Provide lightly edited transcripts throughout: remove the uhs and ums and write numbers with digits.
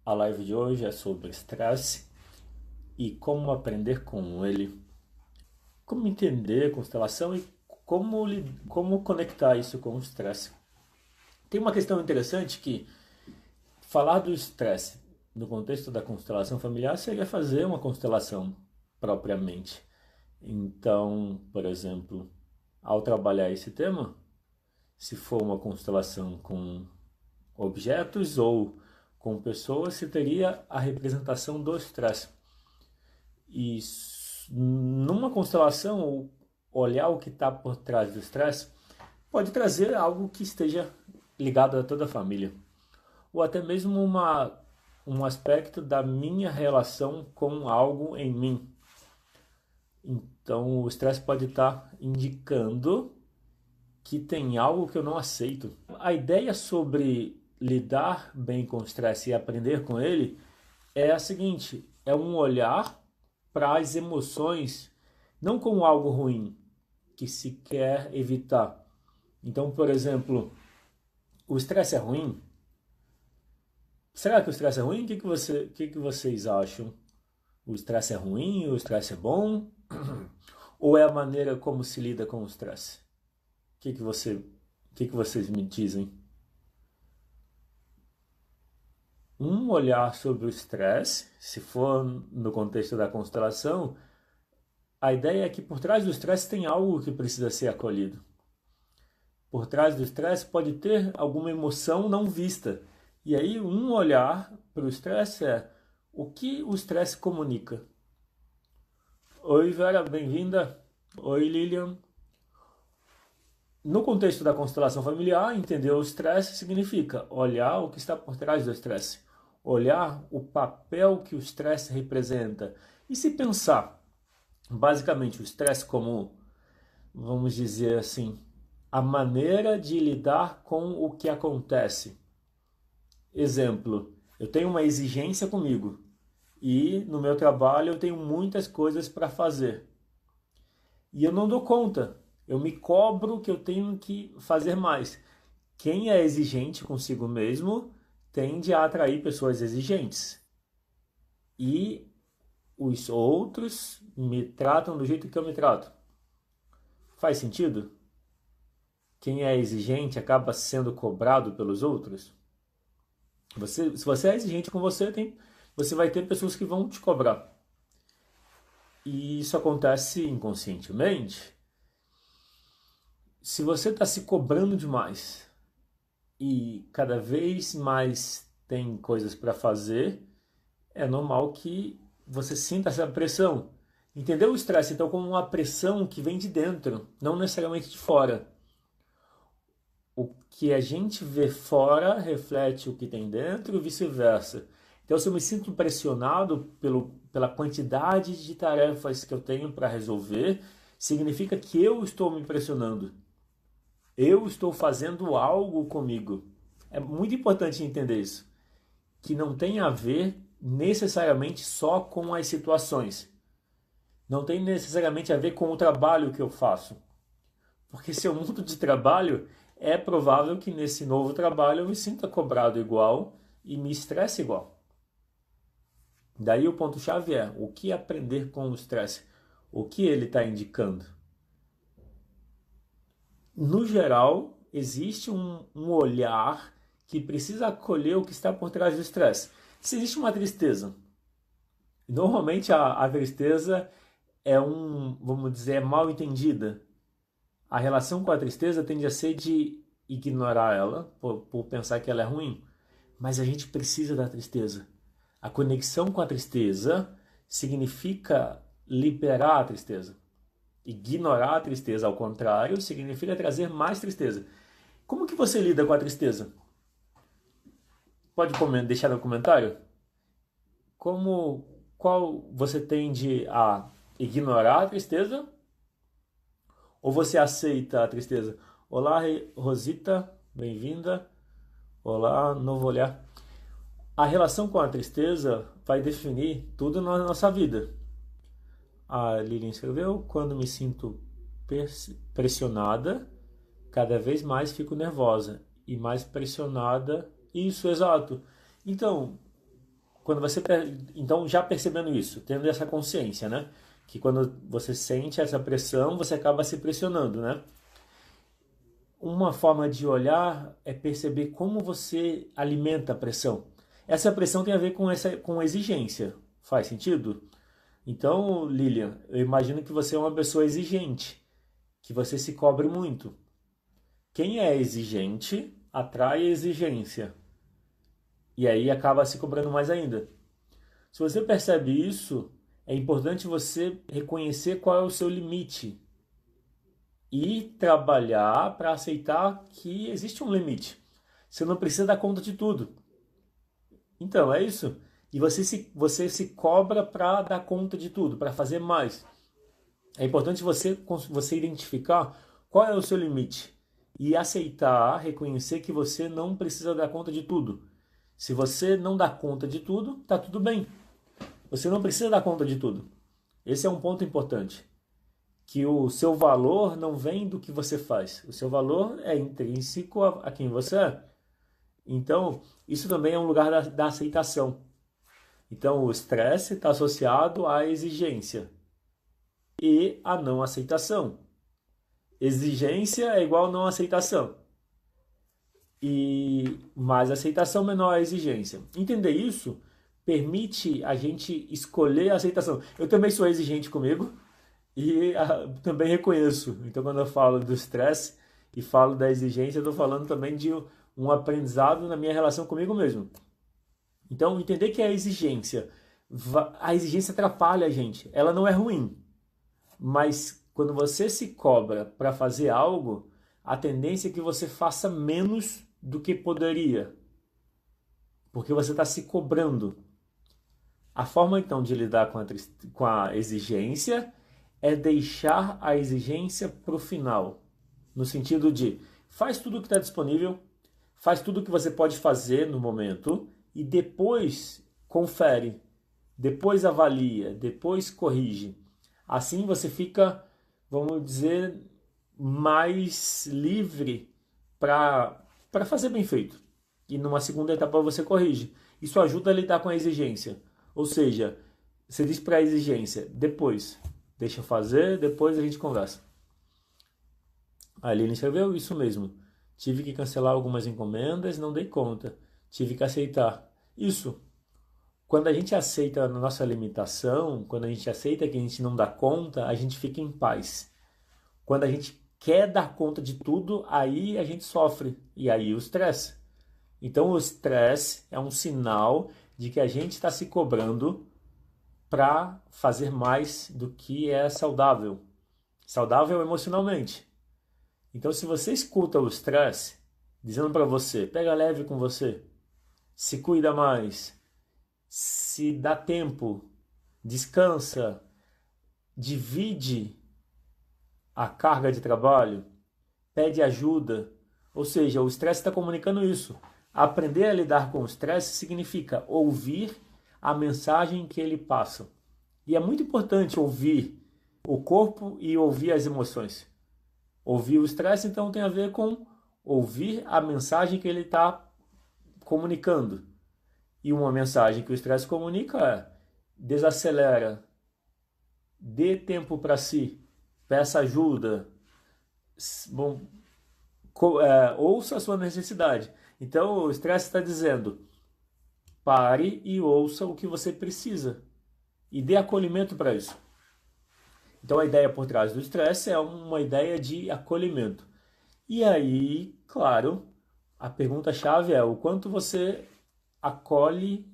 A live de hoje é sobre estresse e como aprender com ele, como entender a constelação e como conectar isso com o estresse. Tem uma questão interessante que falar do estresse no contexto da constelação familiar seria fazer uma constelação propriamente. Então, por exemplo, ao trabalhar esse tema, se for uma constelação com objetos ou com pessoas, se teria a representação do estresse. E numa constelação, olhar o que está por trás do estresse pode trazer algo que esteja ligado a toda a família. Ou até mesmo um aspecto da minha relação com algo em mim. Então, o estresse pode estar indicando que tem algo que eu não aceito. A ideia sobre lidar bem com o estresse e aprender com ele é a seguinte: é um olhar para as emoções, não como algo ruim que se quer evitar. Então, por exemplo, o estresse é ruim? Será que o estresse é ruim? O que vocês acham? O estresse é ruim? O estresse é bom? Ou é a maneira como se lida com o estresse? O que vocês me dizem? Um olhar sobre o estresse, se for no contexto da constelação, a ideia é que por trás do estresse tem algo que precisa ser acolhido. Por trás do estresse pode ter alguma emoção não vista. E aí um olhar para o estresse é o que o estresse comunica. Oi Vera, bem-vinda. Oi Lilian. No contexto da constelação familiar, entender o estresse significa olhar o que está por trás do estresse. Olhar o papel que o estresse representa. E se pensar, basicamente, o estresse como, vamos dizer assim, a maneira de lidar com o que acontece. Exemplo, eu tenho uma exigência comigo e no meu trabalho eu tenho muitas coisas para fazer. E eu não dou conta, eu me cobro que eu tenho que fazer mais. Quem é exigente consigo mesmo tende a atrair pessoas exigentes. E os outros me tratam do jeito que eu me trato. Faz sentido? Quem é exigente acaba sendo cobrado pelos outros? Se você é exigente com você vai ter pessoas que vão te cobrar. E isso acontece inconscientemente. Se você está se cobrando demais e cada vez mais tem coisas para fazer, é normal que você sinta essa pressão. Entendeu o estresse então como uma pressão que vem de dentro, não necessariamente de fora. O que a gente vê fora reflete o que tem dentro e vice-versa. Então, se eu me sinto pressionado pela quantidade de tarefas que eu tenho para resolver, significa que eu estou me pressionando. Eu estou fazendo algo comigo. É muito importante entender isso. Que não tem a ver necessariamente só com as situações. Não tem necessariamente a ver com o trabalho que eu faço. Porque se eu mudo de trabalho, é provável que nesse novo trabalho eu me sinta cobrado igual e me estresse igual. Daí o ponto-chave é o que aprender com o estresse, o que ele está indicando. No geral, existe um olhar que precisa acolher o que está por trás do estresse. Se existe uma tristeza, normalmente a tristeza é vamos dizer, mal entendida. A relação com a tristeza tende a ser de ignorar ela, por pensar que ela é ruim. Mas a gente precisa da tristeza. A conexão com a tristeza significa liberar a tristeza. Ignorar a tristeza, ao contrário, significa trazer mais tristeza. Como que você lida com a tristeza? Pode deixar no comentário? Qual você tende a ignorar a tristeza? Ou você aceita a tristeza? Olá, Rosita, bem-vinda. Olá, novo olhar. A relação com a tristeza vai definir tudo na nossa vida. A Lilian escreveu: quando me sinto pressionada, cada vez mais fico nervosa. E mais pressionada, isso, exato. Então, Então, já percebendo isso, tendo essa consciência, né? Que quando você sente essa pressão, você acaba se pressionando, né? Uma forma de olhar é perceber como você alimenta a pressão. Essa pressão tem a ver com exigência. Faz sentido? Então, Lilian, eu imagino que você é uma pessoa exigente, que você se cobre muito. Quem é exigente atrai exigência. E aí acaba se cobrando mais ainda. Se você percebe isso, é importante você reconhecer qual é o seu limite e trabalhar para aceitar que existe um limite. Você não precisa dar conta de tudo. Então, é isso. E você se cobra para dar conta de tudo, para fazer mais. É importante você identificar qual é o seu limite e aceitar, reconhecer que você não precisa dar conta de tudo. Se você não dá conta de tudo, tá tudo bem. Você não precisa dar conta de tudo. Esse é um ponto importante. Que o seu valor não vem do que você faz. O seu valor é intrínseco a quem você é. Então, isso também é um lugar da aceitação. Então, o estresse está associado à exigência e à não aceitação. Exigência é igual a não aceitação. E mais aceitação menor a exigência. Entender isso permite a gente escolher a aceitação. Eu também sou exigente comigo e também reconheço. Então, quando eu falo do estresse e falo da exigência, eu estou falando também de um aprendizado na minha relação comigo mesmo. Então, entender que a exigência atrapalha a gente. Ela não é ruim, mas quando você se cobra para fazer algo, a tendência é que você faça menos do que poderia, porque você está se cobrando. A forma, então, de lidar com a exigência é deixar a exigência para o final, no sentido de faz tudo o que está disponível, faz tudo o que você pode fazer no momento e depois confere, depois avalia, depois corrige. Assim você fica, vamos dizer, mais livre para fazer bem feito. E numa segunda etapa você corrige. Isso ajuda a lidar com a exigência. Ou seja, você diz para a exigência, depois, deixa eu fazer, depois a gente conversa. A Aline escreveu isso mesmo. Tive que cancelar algumas encomendas, não dei conta. Tive que aceitar. Isso. Quando a gente aceita a nossa limitação, quando a gente aceita que a gente não dá conta, a gente fica em paz. Quando a gente quer dar conta de tudo, aí a gente sofre. E aí o estresse. Então o estresse é um sinal de que a gente está se cobrando para fazer mais do que é saudável. Saudável emocionalmente. Então se você escuta o estresse, dizendo para você, pega leve com você, se cuida mais, se dá tempo, descansa, divide a carga de trabalho, pede ajuda. Ou seja, o estresse está comunicando isso. Aprender a lidar com o estresse significa ouvir a mensagem que ele passa. E é muito importante ouvir o corpo e ouvir as emoções. Ouvir o estresse, então, tem a ver com ouvir a mensagem que ele está comunicando. E uma mensagem que o estresse comunica é desacelera, dê tempo para si, peça ajuda, ouça a sua necessidade. Então o estresse está dizendo, pare e ouça o que você precisa e dê acolhimento para isso. Então a ideia por trás do estresse é uma ideia de acolhimento. E aí, claro, a pergunta-chave é o quanto você acolhe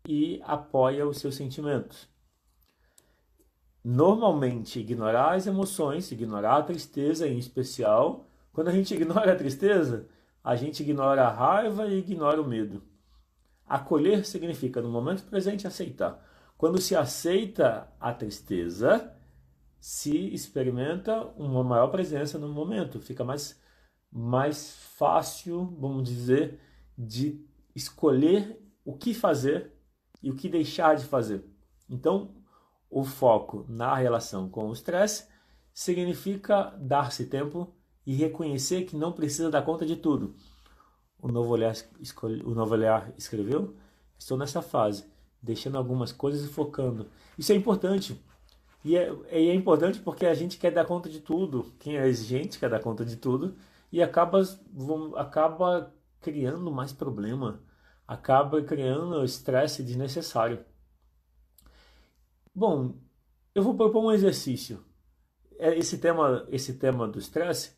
e apoia os seus sentimentos. Normalmente, ignorar as emoções, ignorar a tristeza em especial. Quando a gente ignora a tristeza, a gente ignora a raiva e ignora o medo. Acolher significa, no momento presente, aceitar. Quando se aceita a tristeza, se experimenta uma maior presença no momento. Fica mais fácil, vamos dizer, de escolher o que fazer e o que deixar de fazer. Então, o foco na relação com o estresse significa dar-se tempo e reconhecer que não precisa dar conta de tudo. O Novo Olhar escreveu, estou nessa fase. deixando algumas coisas e focando. Isso é importante. E é importante porque a gente quer dar conta de tudo. Quem é exigente quer dar conta de tudo e acaba criando mais problema, acaba criando estresse desnecessário. Bom, eu vou propor um exercício. Esse tema do estresse,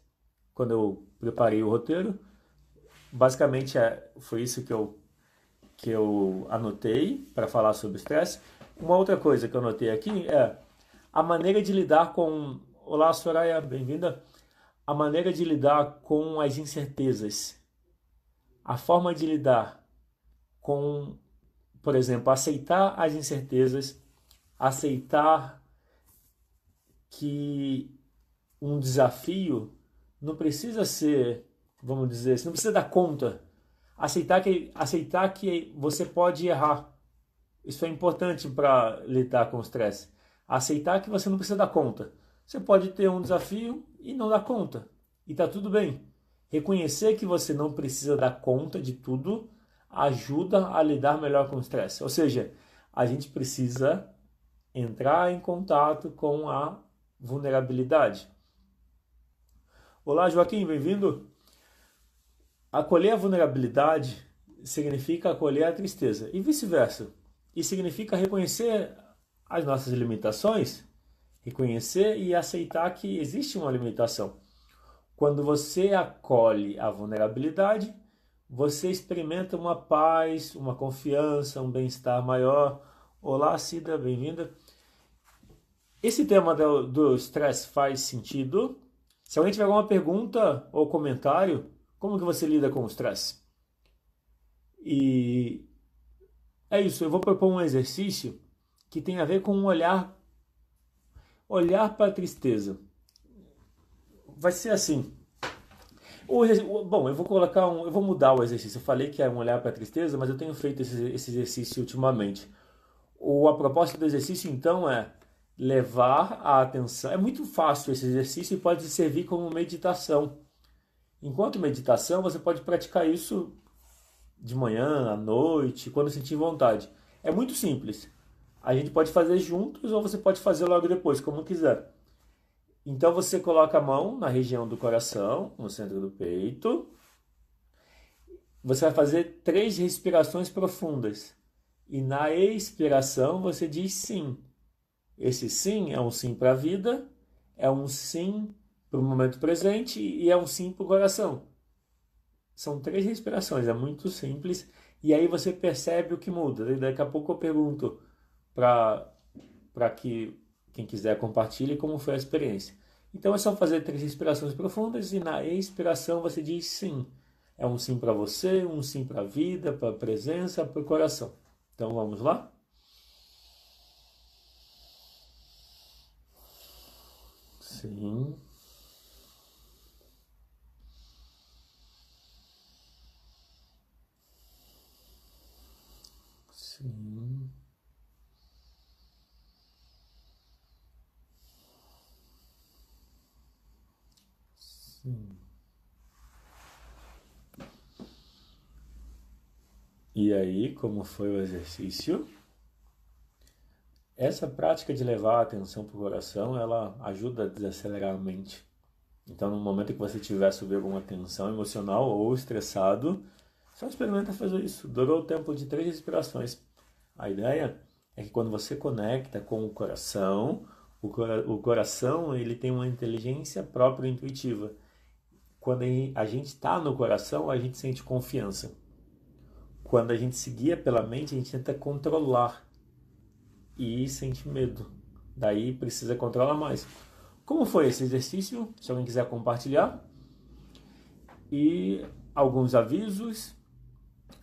quando eu preparei o roteiro, basicamente foi isso que eu anotei para falar sobre estresse. Uma outra coisa que eu anotei aqui é a maneira de lidar com. Olá, Soraya, bem-vinda. A maneira de lidar com as incertezas. A forma de lidar com, por exemplo, aceitar as incertezas, aceitar que um desafio não precisa ser, vamos dizer assim, não precisa dar conta. Aceitar que você pode errar. Isso é importante para lidar com o estresse. Aceitar que você não precisa dar conta. Você pode ter um desafio e não dar conta. E tá tudo bem. Reconhecer que você não precisa dar conta de tudo ajuda a lidar melhor com o estresse. Ou seja, a gente precisa entrar em contato com a vulnerabilidade. Olá, Joaquim, bem-vindo. Acolher a vulnerabilidade significa acolher a tristeza e vice-versa. E significa reconhecer as nossas limitações, reconhecer e aceitar que existe uma limitação. Quando você acolhe a vulnerabilidade, você experimenta uma paz, uma confiança, um bem-estar maior. Olá, Cida, bem-vinda. Esse tema do estresse faz sentido? Se alguém tiver alguma pergunta ou comentário, como que você lida com o estresse? E é isso, eu vou propor um exercício que tem a ver com olhar para a tristeza. Vai ser assim. Bom, eu vou mudar o exercício. Eu falei que é um olhar para a tristeza, mas eu tenho feito esse exercício ultimamente. A proposta do exercício, então, é levar a atenção. É muito fácil esse exercício e pode servir como meditação. Enquanto meditação, você pode praticar isso de manhã, à noite, quando sentir vontade. É muito simples. A gente pode fazer juntos ou você pode fazer logo depois, como quiser. Então você coloca a mão na região do coração, no centro do peito. Você vai fazer 3 respirações profundas. E na expiração você diz sim. Esse sim é um sim para a vida, é um sim para o momento presente e é um sim para o coração. São 3 respirações, é muito simples. E aí você percebe o que muda. Daqui a pouco eu pergunto para que quem quiser compartilhe como foi a experiência. Então é só fazer 3 respirações profundas e na expiração você diz sim. É um sim para você, um sim para a vida, para a presença, para o coração. Então vamos lá? Sim. Sim. Sim. E aí, como foi o exercício? Essa prática de levar a atenção para o coração, ela ajuda a desacelerar a mente. Então, no momento que você tiver sob alguma tensão emocional ou estressado, só experimenta fazer isso. Durou o tempo de 3 respirações. A ideia é que quando você conecta com o coração, o coração ele tem uma inteligência própria intuitiva. Quando a gente está no coração, a gente sente confiança. Quando a gente se guia pela mente, a gente tenta controlar e sente medo. Daí precisa controlar mais. Como foi esse exercício? Se alguém quiser compartilhar. E alguns avisos.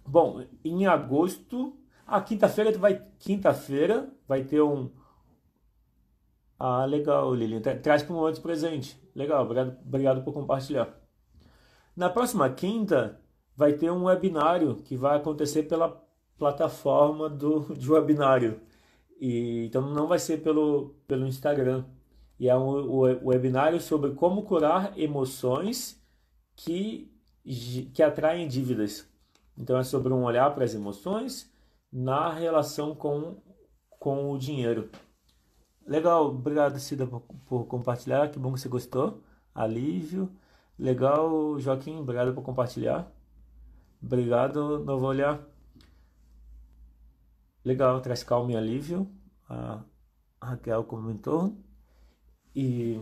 Bom, em agosto, quinta-feira vai ter um. Ah, legal, Lilian. Traz para um outro presente. Legal, obrigado por compartilhar. Na próxima quinta vai ter um webinário que vai acontecer pela plataforma de webinário. Então não vai ser pelo Instagram. E é um webinário sobre como curar emoções que atraem dívidas. Então é sobre um olhar para as emoções na relação com o dinheiro. Legal, obrigado, Cida, por compartilhar. Que bom que você gostou. Alívio. Legal, Joaquim, obrigado por compartilhar. Obrigado, novo olhar. Legal, traz calma e alívio. A Raquel comentou. E